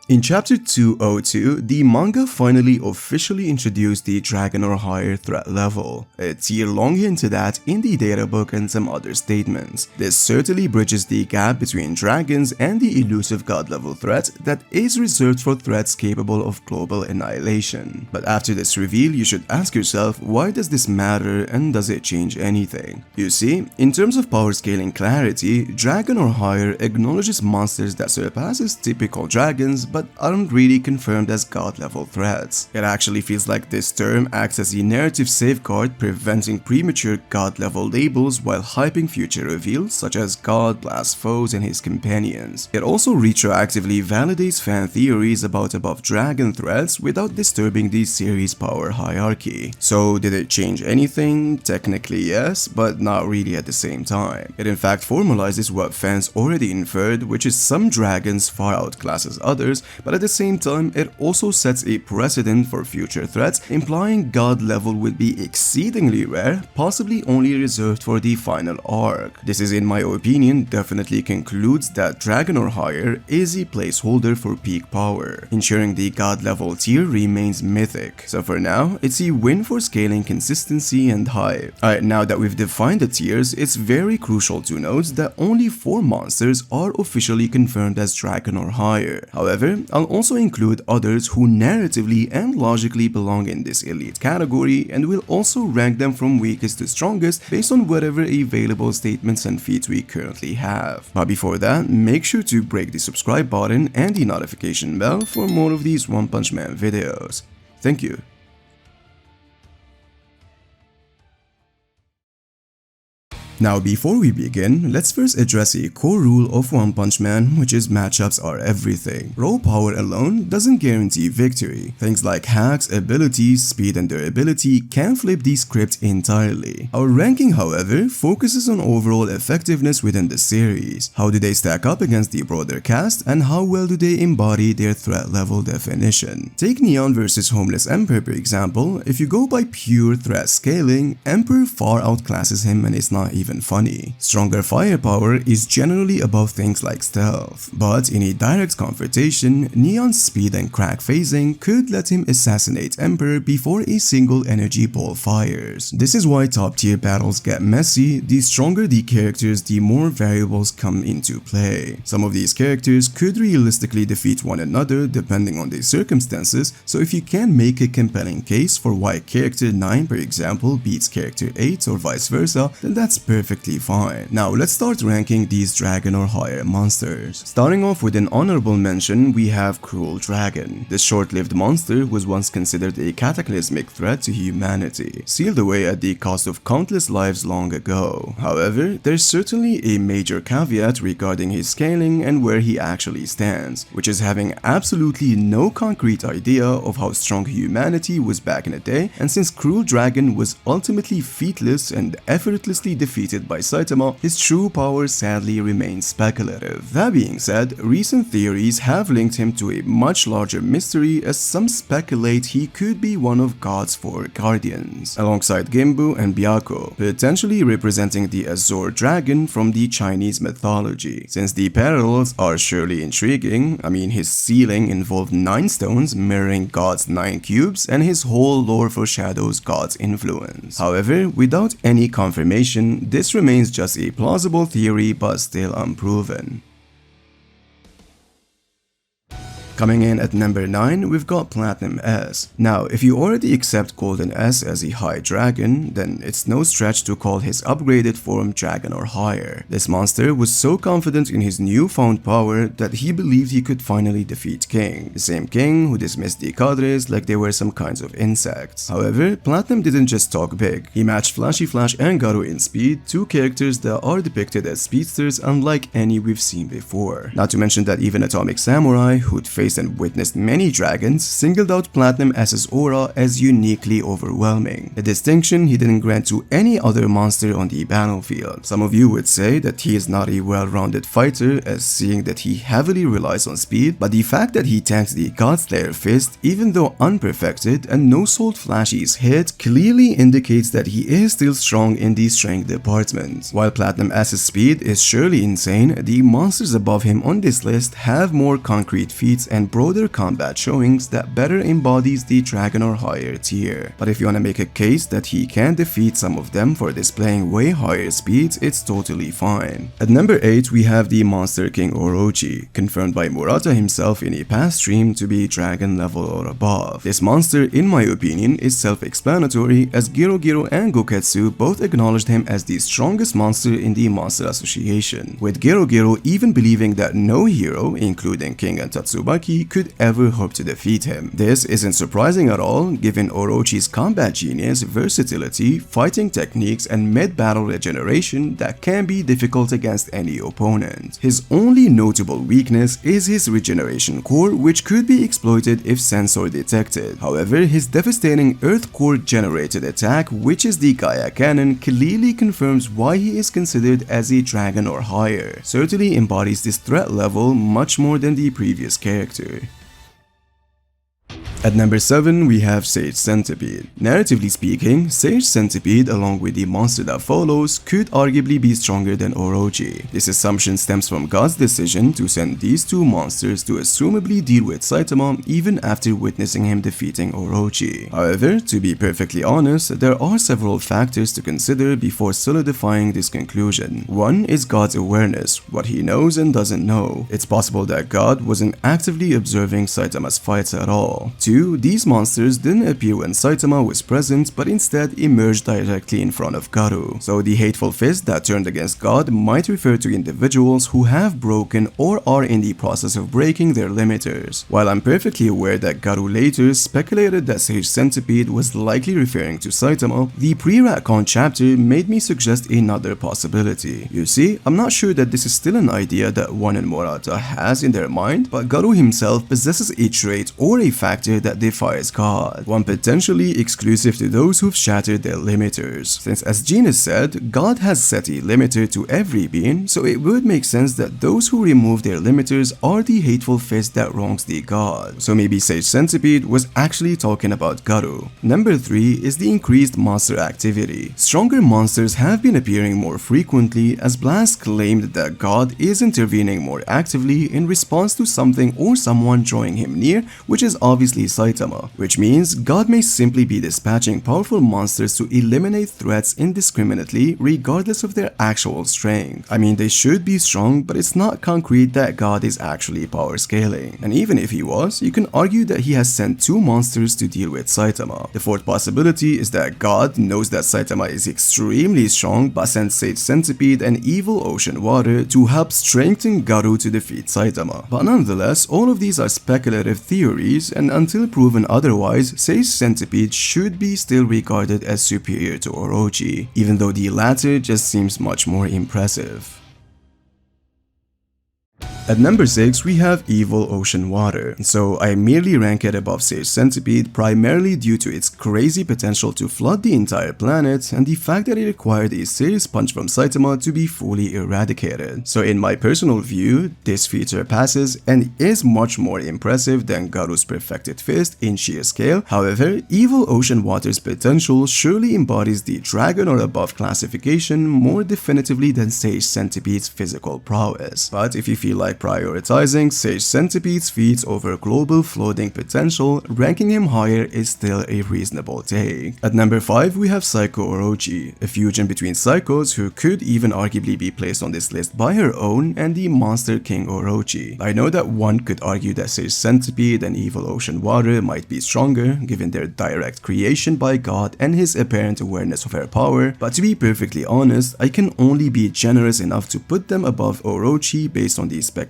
In chapter 202, the manga finally officially introduced the dragon or higher threat level, a tier-long hint to that in the databook and some other statements. This certainly bridges the gap between dragons and the elusive god-level threat that is reserved for threats capable of global annihilation. But after this reveal, you should ask yourself, why does this matter and does it change anything? You see, in terms of power scaling clarity, dragon or higher acknowledges monsters that surpasses typical dragons but aren't really confirmed as god-level threats. It actually feels like this term acts as a narrative safeguard, preventing premature god-level labels while hyping future reveals such as God, Blast foes, and his companions. It also retroactively validates fan theories about above dragon threats without disturbing the series' power hierarchy. So did it change anything? Technically yes, but not really at the same time. It in fact formalizes what fans already inferred, which is some dragons far outclasses others, but at the same time it also sets a precedent for future threats, implying god level would be exceedingly rare, possibly only reserved for the final arc. This is, in my opinion, definitely concludes that dragon or higher is a placeholder for peak power, ensuring the god level tier remains mythic. So for now, it's a win for scaling consistency and hype. Alright, now that we've defined the tiers, it's very crucial to note that only 4 monsters are officially confirmed as dragon or higher. However, I'll also include others who narratively and logically belong in this elite category, and will also rank them from weakest to strongest based on whatever available statements and feats we currently have. But before that, make sure to break the subscribe button and the notification bell for more of these One Punch Man videos. Thank you. Now before we begin, let's first address a core rule of One Punch Man, which is matchups are everything. Raw power alone doesn't guarantee victory. Things like hacks, abilities, speed and durability can flip the script entirely. Our ranking, however, focuses on overall effectiveness within the series. How do they stack up against the broader cast, and how well do they embody their threat level definition? Take Neon vs Homeless Emperor for example. If you go by pure threat scaling, Emperor far outclasses him and it's not even funny. Stronger firepower is generally above things like stealth, but in a direct confrontation, Neon's speed and crack phasing could let him assassinate Emperor before a single energy ball fires. This is why top tier battles get messy. The stronger the characters, the more variables come into play. Some of these characters could realistically defeat one another depending on the circumstances, so if you can make a compelling case for why character 9 for example beats character 8 or vice versa, then that's perfectly fine. Now let's start ranking these dragon or higher monsters. Starting off with an honorable mention, we have Cruel Dragon. This short-lived monster was once considered a cataclysmic threat to humanity, sealed away at the cost of countless lives long ago. However, there's certainly a major caveat regarding his scaling and where he actually stands, which is having absolutely no concrete idea of how strong humanity was back in the day, and since Cruel Dragon was ultimately featless and effortlessly defeated by Saitama, his true power sadly remains speculative. That being said, recent theories have linked him to a much larger mystery, as some speculate he could be one of God's 4 guardians, alongside Gimbu and Byakko, potentially representing the Azure dragon from the Chinese mythology. Since the parallels are surely intriguing, I mean his ceiling involved 9 stones mirroring God's 9 cubes, and his whole lore foreshadows God's influence. However, without any confirmation, this remains just a plausible theory but still unproven. Coming in at number 9, we've got Platinum S. Now, if you already accept Golden S as a high dragon, then it's no stretch to call his upgraded form dragon or higher. This monster was so confident in his newfound power that he believed he could finally defeat King, the same King who dismissed the cadres like they were some kinds of insects. However, Platinum didn't just talk big. He matched Flashy Flash and Garu in speed, 2 characters that are depicted as speedsters unlike any we've seen before. Not to mention that even Atomic Samurai, who'd faced and witnessed many dragons, singled out Platinum S's aura as uniquely overwhelming, a distinction he didn't grant to any other monster on the battlefield. Some of you would say that he is not a well-rounded fighter, as seeing that he heavily relies on speed, but the fact that he tanks the Godslayer fist, even though unperfected and no-sold Flashy's hit, clearly indicates that he is still strong in the strength department. While Platinum S's speed is surely insane, the monsters above him on this list have more concrete feats and broader combat showings that better embodies the dragon or higher tier. But if you wanna make a case that he can defeat some of them for displaying way higher speeds, it's totally fine. At number 8 we have the Monster King Orochi, confirmed by Murata himself in a past stream to be dragon level or above. This monster, in my opinion, is self-explanatory, as Gero and Goketsu both acknowledged him as the strongest monster in the Monster Association, with Gero even believing that no hero, including King and Tatsumaki, could ever hope to defeat him. This isn't surprising at all, given Orochi's combat genius, versatility, fighting techniques, and mid-battle regeneration that can be difficult against any opponent. His only notable weakness is his regeneration core, which could be exploited if sensed or detected. However, his devastating Earth Core generated attack, which is the Gaia Cannon, clearly confirms why he is considered as a dragon or higher. Certainly embodies this threat level much more than the previous character. At number 7 we have Sage Centipede. Narratively speaking, Sage Centipede, along with the monster that follows, could arguably be stronger than Orochi. This assumption stems from God's decision to send these two monsters to assumably deal with Saitama even after witnessing him defeating Orochi. However, to be perfectly honest, there are several factors to consider before solidifying this conclusion. One is God's awareness, what he knows and doesn't know. It's possible that God wasn't actively observing Saitama's fights at all. 2. These monsters didn't appear when Saitama was present, but instead emerged directly in front of Garu. So the hateful fist that turned against God might refer to individuals who have broken or are in the process of breaking their limiters. While I'm perfectly aware that Garu later speculated that Sage Centipede was likely referring to Saitama, the pre-Ratcon chapter made me suggest another possibility. You see, I'm not sure that this is still an idea that One and Murata has in their mind, but Garu himself possesses a trait or a factor that defies God, one potentially exclusive to those who've shattered their limiters. Since, as Genus said, God has set a limiter to every being, so it would make sense that those who remove their limiters are the hateful fist that wrongs the God. So maybe Sage Centipede was actually talking about Garu. Number 3 is the increased monster activity. Stronger monsters have been appearing more frequently, as Blast claimed that God is intervening more actively in response to something or someone drawing him near, which is obviously Saitama, which means God may simply be dispatching powerful monsters to eliminate threats indiscriminately regardless of their actual strength. I mean, they should be strong, but it's not concrete that God is actually power scaling. And even if he was, you can argue that he has sent 2 monsters to deal with Saitama. The 4th possibility is that God knows that Saitama is extremely strong but sent Sage Centipede and Evil Ocean Water to help strengthen Garu to defeat Saitama. But nonetheless, all of these are speculative theories, and until proven otherwise, Sage Centipede should be still regarded as superior to Orochi, even though the latter just seems much more impressive. At number 6, we have Evil Ocean Water. So I merely rank it above Sage Centipede primarily due to its crazy potential to flood the entire planet and the fact that it required a serious punch from Saitama to be fully eradicated. So in my personal view, this feature passes and is much more impressive than Garu's perfected fist in sheer scale. However, Evil Ocean Water's potential surely embodies the dragon or above classification more definitively than Sage Centipede's physical prowess. But if you feel like prioritizing Sage Centipede's feats over global floating potential, ranking him higher is still a reasonable take. At number 5, we have Psycho Orochi, a fusion between psychos who could even arguably be placed on this list by her own and the Monster King Orochi. I know that one could argue that Sage Centipede and Evil Ocean Water might be stronger, given their direct creation by God and his apparent awareness of her power, but to be perfectly honest, I can only be generous enough to put them above Orochi based on these speculations,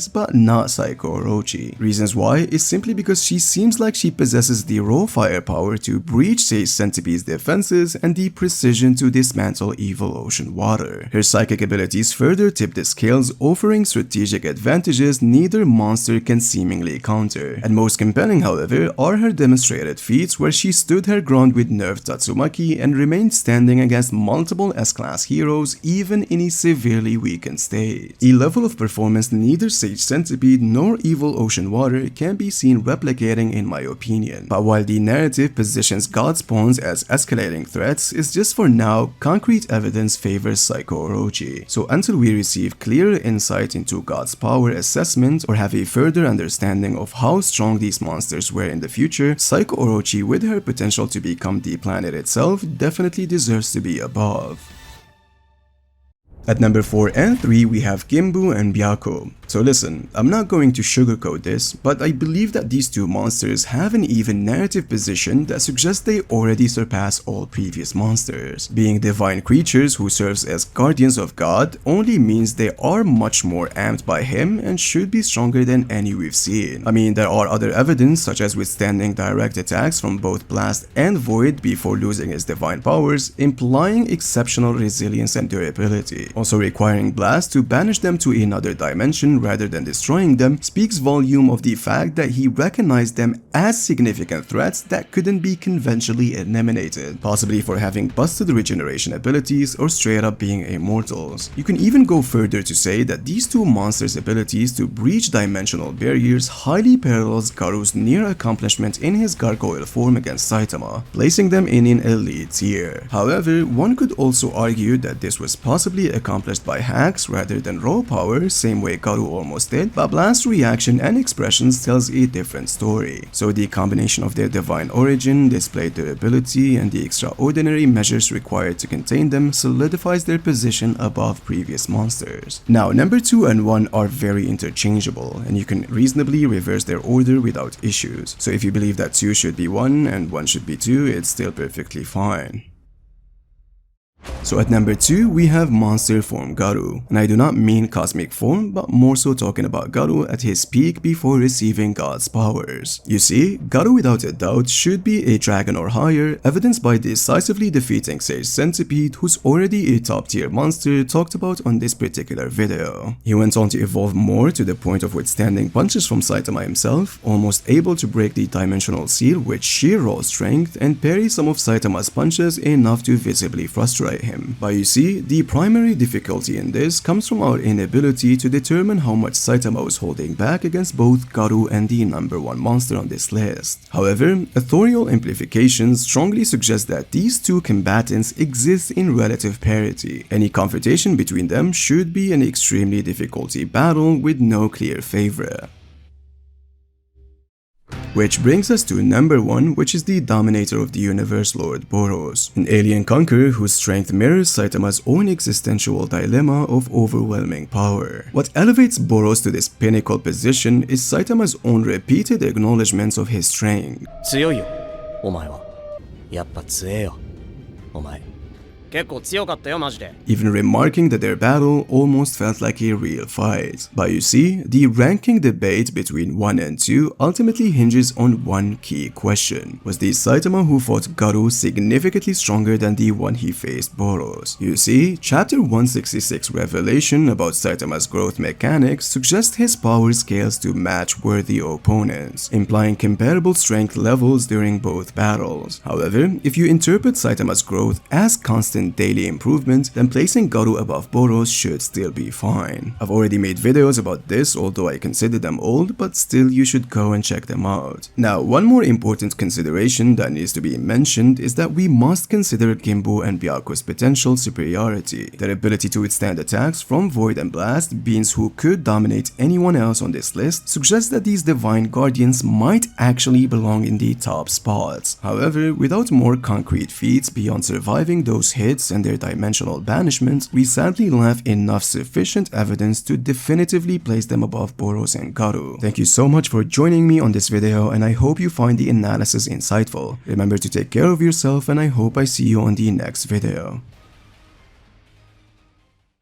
but not Psycho Orochi. Reasons why is simply because she seems like she possesses the raw firepower to breach Sage Centipede's defenses and the precision to dismantle Evil Ocean Water. Her psychic abilities further tip the scales, offering strategic advantages neither monster can seemingly counter. And most compelling, however, are her demonstrated feats where she stood her ground with nerfed Tatsumaki and remained standing against multiple S-class heroes even in a severely weakened state. A level of performance neither Sage Centipede nor Evil Ocean Water can be seen replicating in my opinion. But while the narrative positions God spawns as escalating threats, it's just for now, concrete evidence favors Psycho Orochi. So until we receive clearer insight into God's power assessment or have a further understanding of how strong these monsters were in the future, Psycho Orochi, with her potential to become the planet itself, definitely deserves to be above. At number 4 and 3 we have Gimbu and Byakko. So listen, I'm not going to sugarcoat this, but I believe that these two monsters have an even narrative position that suggests they already surpass all previous monsters. Being divine creatures who serve as guardians of God only means they are much more amped by him and should be stronger than any we've seen. I mean, there are other evidence such as withstanding direct attacks from both Blast and Void before losing his divine powers, implying exceptional resilience and durability. Also requiring Blast to banish them to another dimension rather than destroying them speaks volume of the fact that he recognized them as significant threats that couldn't be conventionally eliminated, possibly for having busted regeneration abilities or straight up being immortals. You can even go further to say that these two monsters' abilities to breach dimensional barriers highly parallels Garu's near accomplishment in his gargoyle form against Saitama, placing them in an elite tier. However, one could also argue that this was possibly accomplished by hacks rather than raw power, same way Garu almost did, but Blast's reaction and expressions tells a different story. So the combination of their divine origin, displayed durability, and the extraordinary measures required to contain them solidifies their position above previous monsters. Now, number 2 and 1 are very interchangeable, and you can reasonably reverse their order without issues. So if you believe that 2 should be 1 and 1 should be 2, it's still perfectly fine. So at number 2 we have monster form Garu, and I do not mean cosmic form, but more so talking about Garu at his peak before receiving God's powers. You see, Garu without a doubt should be a dragon or higher, evidenced by decisively defeating Sage Centipede, who's already a top tier monster talked about on this particular video. He went on to evolve more to the point of withstanding punches from Saitama himself, almost able to break the dimensional seal with sheer raw strength and parry some of Saitama's punches enough to visibly frustrate him. But you see, the primary difficulty in this comes from our inability to determine how much Saitama was holding back against both Garu and the number 1 monster on this list. However, authorial implications strongly suggest that these two combatants exist in relative parity. Any confrontation between them should be an extremely difficult battle with no clear favorite. Which brings us to number 1, which is the dominator of the universe, Lord Boros, an alien conqueror whose strength mirrors Saitama's own existential dilemma of overwhelming power. What elevates Boros to this pinnacle position is Saitama's own repeated acknowledgements of his strength. 強いよ、お前は。やっぱ強えよ、お前。結構強かったよ、マジで。 Even remarking that their battle almost felt like a real fight. But you see, the ranking debate between 1 and 2 ultimately hinges on one key question. Was the Saitama who fought Garu significantly stronger than the one he faced Boros? You see, chapter 166 revelation about Saitama's growth mechanics suggests his power scales to match worthy opponents, implying comparable strength levels during both battles. However, if you interpret Saitama's growth as constant daily improvement, then placing Garu above Boros should still be fine. I've already made videos about this, although I consider them old, but still you should go and check them out. Now, one more important consideration that needs to be mentioned is that we must consider Gimbu and Byakko's potential superiority. Their ability to withstand attacks from Void and Blast, beings who could dominate anyone else on this list, suggests that these divine guardians might actually belong in the top spots. However, without more concrete feats beyond surviving those hits and their dimensional banishment, we sadly lack enough sufficient evidence to definitively place them above Boros and Garu. Thank you so much for joining me on this video, and I hope you find the analysis insightful. Remember to take care of yourself, and I hope I see you on the next video.